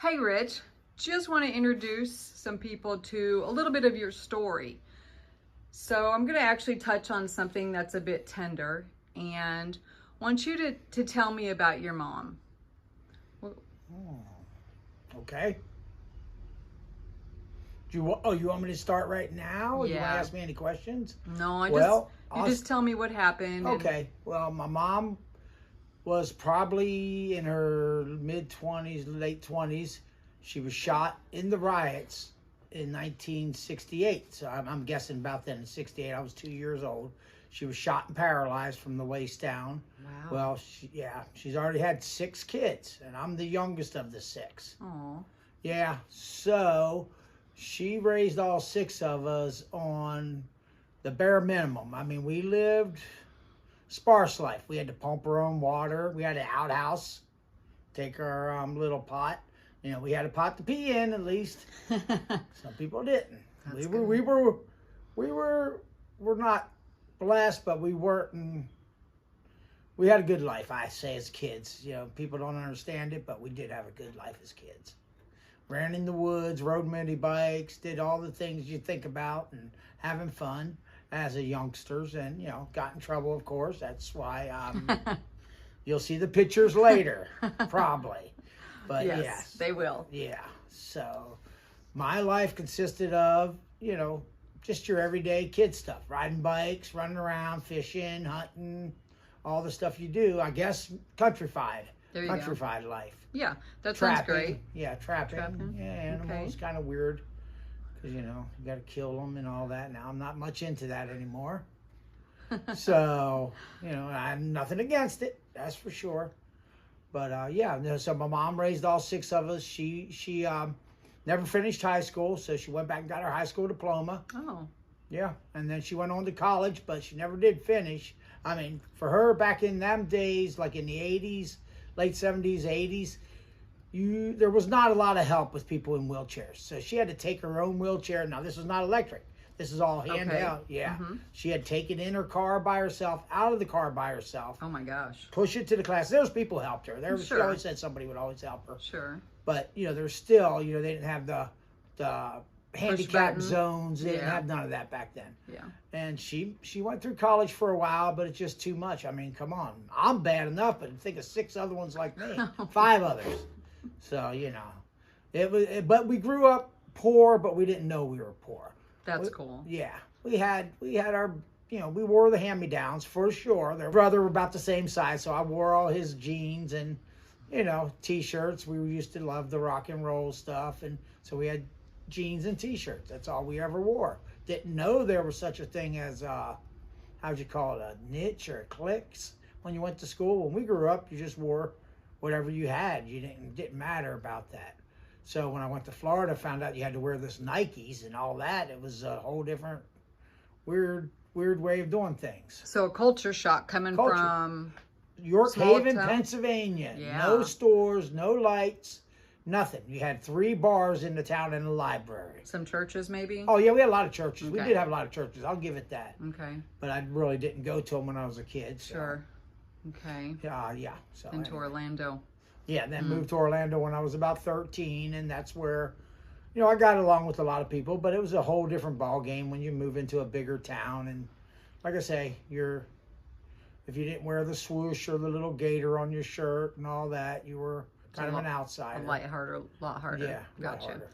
Hey Rich, just want to introduce some people to a little bit of your story. So I'm going to actually touch on something that's a bit tender and want you to tell me about your mom. Okay. You want me to start right now? You want to ask me any questions? No, you just tell me what happened. Okay. Well, my mom was probably in her mid-20s, late 20s. She was shot in the riots in 1968. So I'm guessing about then in 68. I was 2 years old. She was shot and paralyzed from the waist down. Wow. Well, she's already had 6 kids, and I'm the youngest of the 6. Aw. Yeah, so she raised all 6 of us on the bare minimum. I mean, we lived sparse life. We had to pump our own water. We had an outhouse, take our little pot. You know, we had a pot to pee in at least. Some people didn't. We were not blessed, but we weren't. We had a good life, I say, as kids. You know, people don't understand it, but we did have a good life as kids. Ran in the woods, rode mini bikes, did all the things you think about, and having fun as a youngsters, and, you know, got in trouble, of course. That's why you'll see the pictures later, probably. But yes, they will. Yeah. So my life consisted of, you know, just your everyday kid stuff. Riding bikes, running around, fishing, hunting, all the stuff you do. I guess countrified life. Yeah, that trapping, sounds great. Yeah, trapping. Yeah, animals. Okay. Kind of weird because, you know, you got to kill them and all that. Now I'm not much into that anymore. So, you know, I have nothing against it. That's for sure. But yeah, so my mom raised all 6 of us. She never finished high school, so she went back and got her high school diploma. Oh. Yeah, and then she went on to college, but she never did finish. I mean, for her back in them days, like in the 80s, late 70s, 80s, there was not a lot of help with people in wheelchairs. So she had to take her own wheelchair. Now, this was not electric. This is all handheld. Yeah. Mm-hmm. She had taken in her car by herself, out of the car by herself. Oh, my gosh. Push it to the class. Those people helped her. Sure. She always said somebody would always help her. Sure. But, you know, there's still, you know, they didn't have the handicap zones. They didn't have none of that back then. Yeah. And she went through college for a while, but it's just too much. I mean, come on. I'm bad enough, but think of 6 other ones like me. 5 others. So, you know, but we grew up poor, but we didn't know we were poor. That's cool. Yeah. We had our, you know, we wore the hand-me-downs for sure. Their brother were about the same size, so I wore all his jeans and, you know, T-shirts. We used to love the rock and roll stuff, and so we had jeans and T-shirts. That's all we ever wore. Didn't know there was such a thing as, how'd you call it, a niche or a cliques when you went to school. When we grew up, you just wore whatever you had. You didn't matter about that. So when I went to Florida, I found out you had to wear this Nikes and all that. It was a whole different weird way of doing things. So a culture shock coming from York Haven, Pennsylvania. Yeah. No stores, no lights, nothing. You had 3 bars in the town and a library. Some churches maybe? Oh, yeah, we had a lot of churches. Okay. We did have a lot of churches. I'll give it that. Okay. But I really didn't go to them when I was a kid. So. Sure. Okay. Yeah. So Into Orlando. Yeah, then moved to Orlando when I was about 13, and that's where, you know, I got along with a lot of people, but it was a whole different ball game when you move into a bigger town. And like I say, if you didn't wear the swoosh or the little gator on your shirt and all that, you were kind of an outsider. A lot harder. Yeah, Gotcha. Harder.